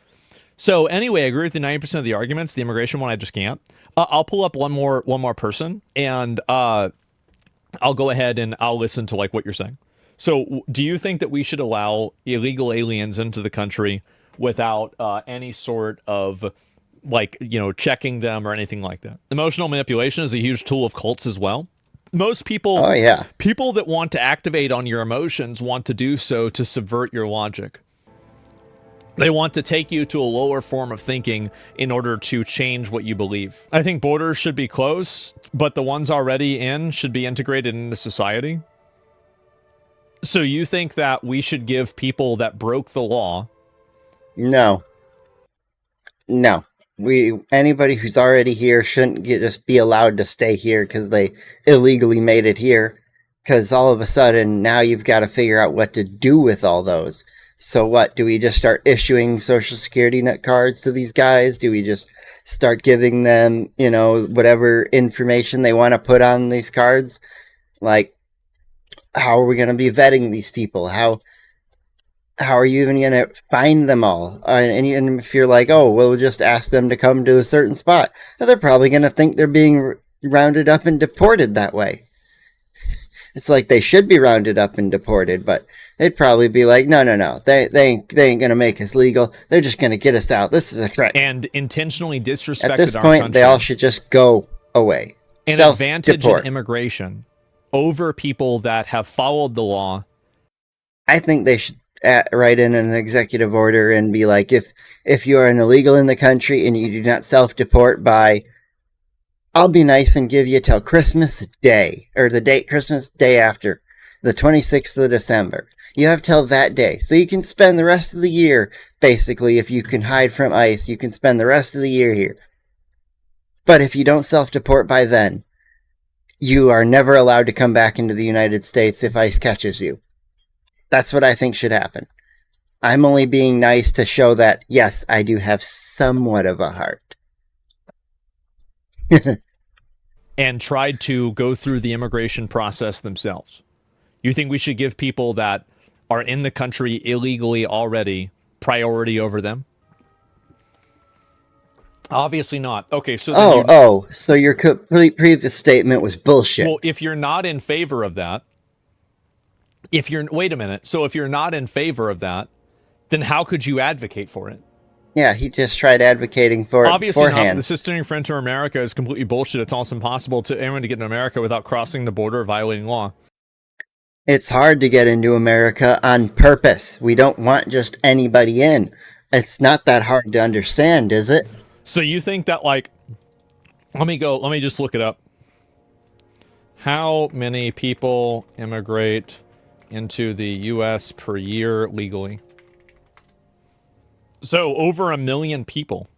C: So anyway, I agree with the 90% of the arguments. The immigration one, I just can't. I'll pull up one more person, and I'll go ahead and I'll listen to like what you're saying. So, do you think that we should allow illegal aliens into the country without any sort of like, checking them or anything like that? Emotional manipulation is a huge tool of cults as well. Most people, people that want to activate on your emotions want to do so to subvert your logic. They want to take you to a lower form of thinking in order to change what you believe. I think borders should be closed, but the ones already in should be integrated into society. So you think that we should give people that broke the law?
A: No. Anybody who's already here shouldn't just be allowed to stay here because they illegally made it here. Because all of a sudden, now you've got to figure out what to do with all those. So what, do we just start issuing Social Security net cards to these guys? Do we just start giving them, whatever information they want to put on these cards? Like, how are we going to be vetting these people? How are you even going to find them all? And even if you're like, oh, we'll just ask them to come to a certain spot, they're probably going to think they're being rounded up and deported that way. It's like they should be rounded up and deported, but they'd probably be like, no. They ain't going to make us legal. They're just going to get us out. This is a trick.
C: And intentionally disrespected
A: At this point, they all should just go away.
C: An advantage in immigration over people that have followed the law.
A: I think they should write in an executive order and be like, if you are an illegal in the country and you do not self-deport by, I'll be nice and give you till Christmas Day, or the date Christmas Day after, the 26th of December. You have till that day. So you can spend the rest of the year, basically, if you can hide from ICE, you can spend the rest of the year here. But if you don't self-deport by then, you are never allowed to come back into the United States if ICE catches you. That's what I think should happen. I'm only being nice to show that, yes, I do have somewhat of a heart.
C: And tried to go through the immigration process themselves. You think we should give people that are in the country illegally already priority over them? Obviously not. Okay, so
A: so your complete previous statement was bullshit.
C: Well, if you're not in favor of that, wait a minute. So if you're not in favor of that, then how could you advocate for it?
A: Yeah, he just tried advocating for it beforehand.
C: Obviously not. The system for enter America is completely bullshit. It's almost impossible to anyone to get in America without crossing the border or violating law.
A: It's hard to get into America on purpose. We don't want just anybody in. It's not that hard to understand, is it?
C: So you think that, like, let me just look it up. How many people immigrate into the U.S. per year legally? So over 1 million people.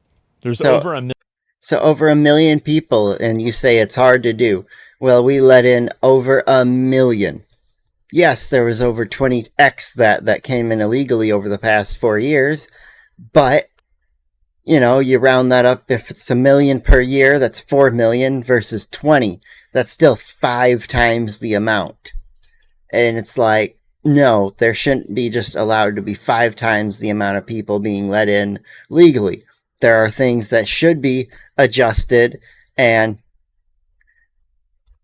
C: Over 1 million. So
A: over 1 million people, and you say it's hard to do. Well, we let in over 1 million. Yes, there was over 20x that came in illegally over the past 4 years, but, you round that up. If it's 1 million per year, that's 4 million versus 20. That's still 5 times the amount. And it's like, no, there shouldn't be just allowed to be 5 times the amount of people being let in legally. There are things that should be adjusted and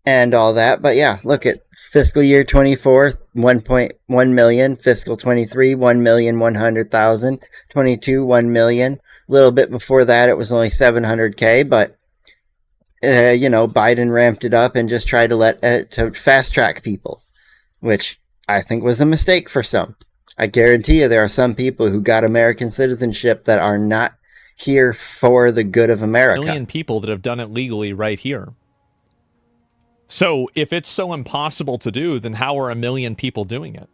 A: all that. But yeah, look at fiscal year 24, 1.1 million. Fiscal 23, 1,100,000. 22, 1 million. A little bit before that, it was only 700K. But, Biden ramped it up and just tried to fast track people, which I think was a mistake for some. I guarantee you there are some people who got American citizenship that are not here for the good of America.
C: 1 million people that have done it legally right here. So if it's so impossible to do, then how are 1 million people doing it?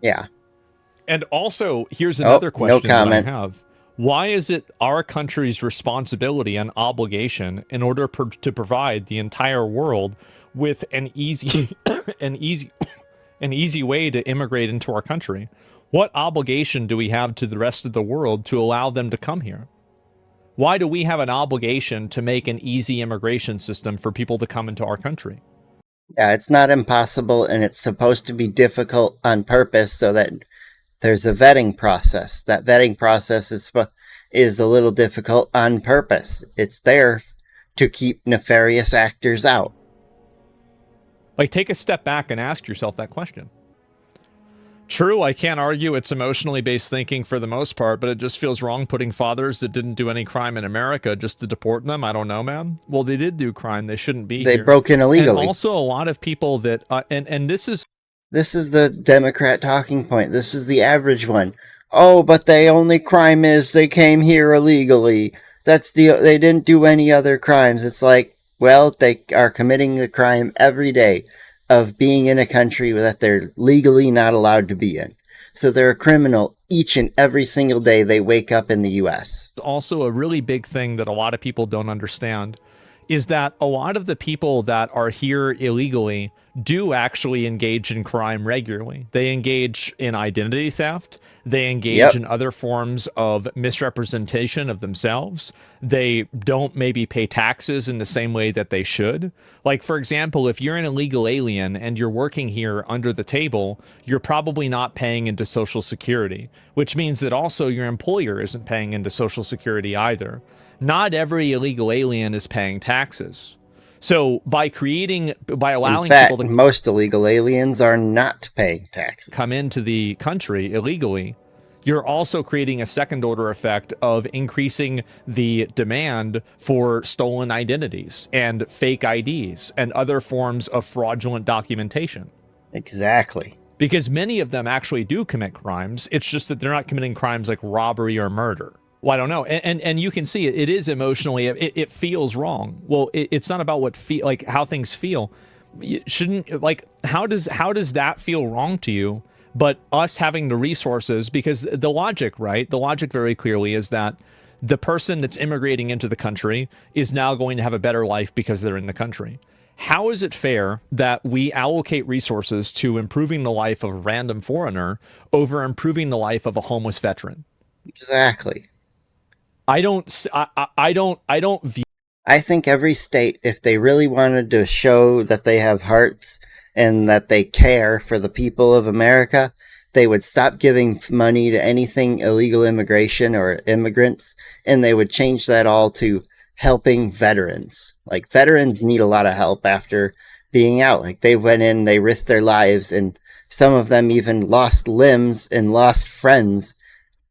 A: Yeah.
C: And also, here's another question that I have. Why is it our country's responsibility and obligation in order to provide the entire world with an easy way to immigrate into our country? What obligation do we have to the rest of the world to allow them to come here? Why do we have an obligation to make an easy immigration system for people to come into our country?
A: Yeah, it's not impossible, and it's supposed to be difficult on purpose so that there's a vetting process. That vetting process is a little difficult on purpose. It's there to keep nefarious actors out.
C: Like, take a step back and ask yourself that question. True, I can't argue it's emotionally based thinking for the most part, but it just feels wrong putting fathers that didn't do any crime in America just to deport them. I don't know, man. Well, they did do crime. They shouldn't be
A: here. They broke in illegally.
C: And also a lot of people that, and this is
A: the Democrat talking point. This is the average one. Oh, but the only crime is they came here illegally. They didn't do any other crimes. It's like, well, they are committing the crime every day of being in a country that they're legally not allowed to be in. So they're a criminal each and every single day they wake up in the U.S.
C: Also, a really big thing that a lot of people don't understand is that a lot of the people that are here illegally do actually engage in crime regularly. They engage in identity theft. They engage in other forms of misrepresentation of themselves. They don't maybe pay taxes in the same way that they should. Like, for example, if you're an illegal alien and you're working here under the table, you're probably not paying into Social Security, which means that also your employer isn't paying into Social Security either. Not every illegal alien is paying taxes. So by allowing people to
A: most illegal aliens are not paying taxes,
C: come into the country illegally, you're also creating a second order effect of increasing the demand for stolen identities and fake IDs and other forms of fraudulent documentation.
A: Exactly.
C: Because many of them actually do commit crimes. It's just that they're not committing crimes like robbery or murder. Well, I don't know. And you can see it is emotionally, it feels wrong. Well, it's not about how things feel. How does that feel wrong to you? But us having the resources, because the logic very clearly is that the person that's immigrating into the country is now going to have a better life because they're in the country. How is it fair that we allocate resources to improving the life of a random foreigner over improving the life of a homeless veteran?
A: Exactly.
C: I don't view.
A: I think every state, if they really wanted to show that they have hearts and that they care for the people of America, they would stop giving money to anything illegal immigration or immigrants, and they would change that all to helping veterans. Like, veterans need a lot of help after being out. Like, they went in, they risked their lives, and some of them even lost limbs and lost friends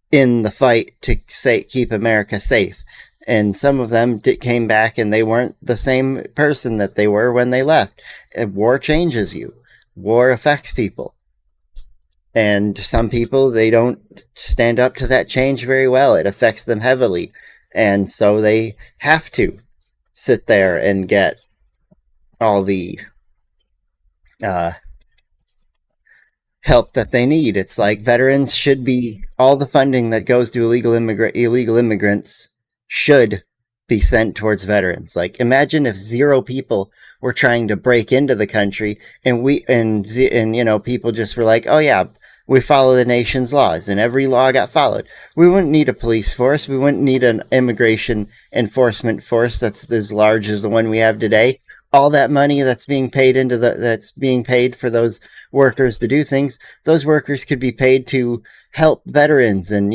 A: in the fight to keep America safe. And some of them came back and they weren't the same person that they were when they left. War changes you. War affects people. And some people, they don't stand up to that change very well. It affects them heavily. And so they have to sit there and get all the help that they need. It's like veterans should be, all the funding that goes to illegal immigrants should be sent towards veterans. Like, imagine if 0 people were trying to break into the country and people just were like, oh yeah, we follow the nation's laws, and every law got followed. We wouldn't need a police force. We wouldn't need an immigration enforcement force that's as large as the one we have today. All that money that's being paid that's being paid for those workers to do things, those workers could be paid to help veterans. And,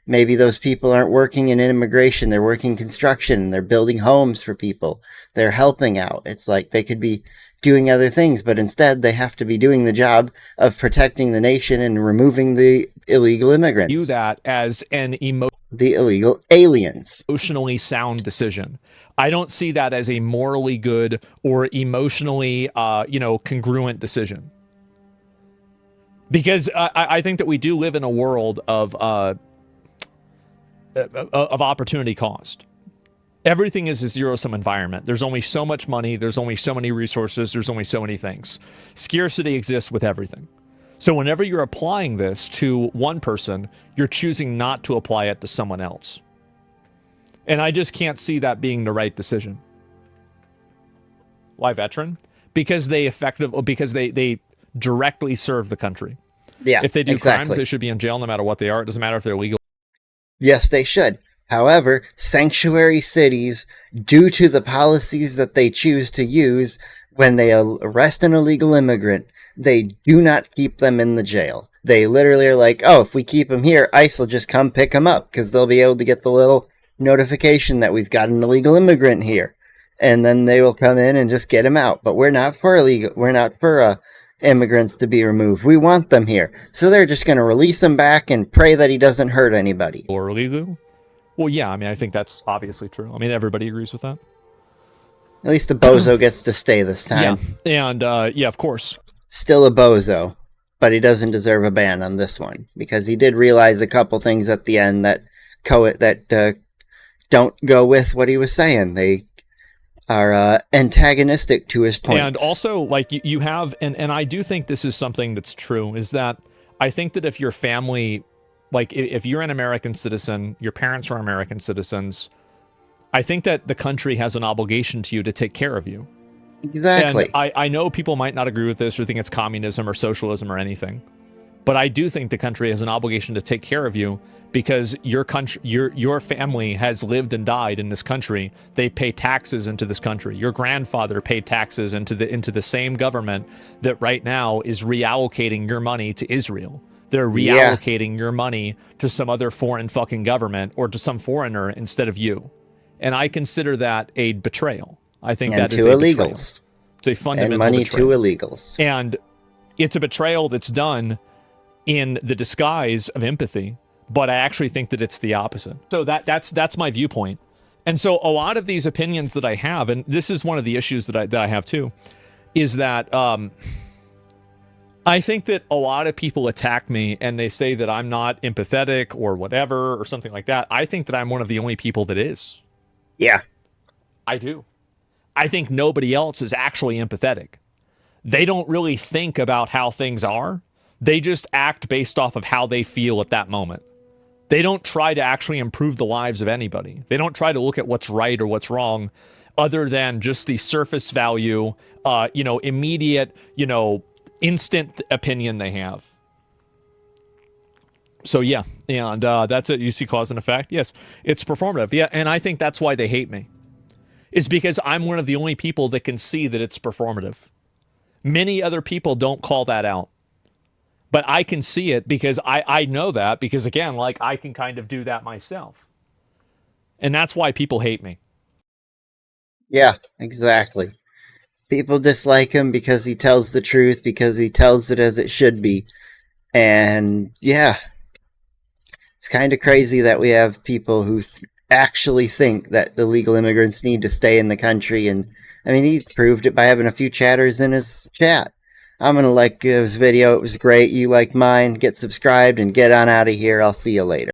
A: maybe those people aren't working in immigration. They're working construction. They're building homes for people. They're helping out. It's like they could be doing other things, but instead they have to be doing the job of protecting the nation and removing the illegal immigrants.
C: View that as
A: the illegal aliens.
C: Emotionally sound decision. I don't see that as a morally good or emotionally, congruent decision. Because I think that we do live in a world of opportunity cost. Everything is a zero-sum environment. There's only so much money. There's only so many resources. There's only so many things. Scarcity exists with everything. So whenever you're applying this to one person, you're choosing not to apply it to someone else. And I just can't see that being the right decision. Why veteran? Because they directly serve the country.
A: Yeah,
C: if they do crimes, they should be in jail no matter what they are. It doesn't matter if they're legal.
A: Yes, they should. However, sanctuary cities, due to the policies that they choose to use when they arrest an illegal immigrant, they do not keep them in the jail. They literally are like, oh, if we keep them here, ICE will just come pick them up because they'll be able to get the little notification that we've got an illegal immigrant here. And then they will come in and just get him out. But we're not for immigrants to be removed. We want them here. So they're just going to release him back and pray that he doesn't hurt anybody.
C: Or illegal? Well, yeah, I mean, I think that's obviously true. I mean, everybody agrees with that.
A: At least the bozo gets to stay this time.
C: Yeah, and yeah, of course.
A: Still a bozo, but he doesn't deserve a ban on this one because he did realize a couple things at the end that don't go with what he was saying. They are antagonistic to his points.
C: And also, like, you have, and I do think this is something that's true, is that I think that if your family, like, if you're an American citizen, your parents are American citizens, I think that the country has an obligation to you to take care of you.
A: Exactly.
C: And I know people might not agree with this or think it's communism or socialism or anything, but I do think the country has an obligation to take care of you because your country, your family has lived and died in this country. They pay taxes into this country. Your grandfather paid taxes into the same government that right now is reallocating your money to Israel. They're reallocating your money to some other foreign fucking government or to some foreigner instead of you. And I consider that a betrayal. I think that is a betrayal. It's a fundamental
A: money
C: betrayal.
A: To illegals.
C: And it's a betrayal that's done in the disguise of empathy, but I actually think that it's the opposite. So that's my viewpoint. And so a lot of these opinions that I have, and this is one of the issues that I have too, is that I think that a lot of people attack me and they say that I'm not empathetic or whatever or something like that. I think that I'm one of the only people that is.
A: Yeah.
C: I do. I think nobody else is actually empathetic. They don't really think about how things are. They just act based off of how they feel at that moment. They don't try to actually improve the lives of anybody. They don't try to look at what's right or what's wrong other than just the surface value, immediate, instant opinion they have. So yeah, and that's it. You see cause and effect? Yes, it's performative. Yeah, and I think that's why they hate me. Is because I'm one of the only people that can see that it's performative. Many other people don't call that out. But I can see it because I know that because, again, like, I can kind of do that myself. And that's why people hate me.
A: Yeah, exactly. People dislike him because he tells the truth, because he tells it as it should be. And yeah, it's kind of crazy that we have people who actually think that illegal immigrants need to stay in the country. And I mean, he proved it by having a few chatters in his chat. I'm going to like his video. It was great. You like mine. Get subscribed and get on out of here. I'll see you later.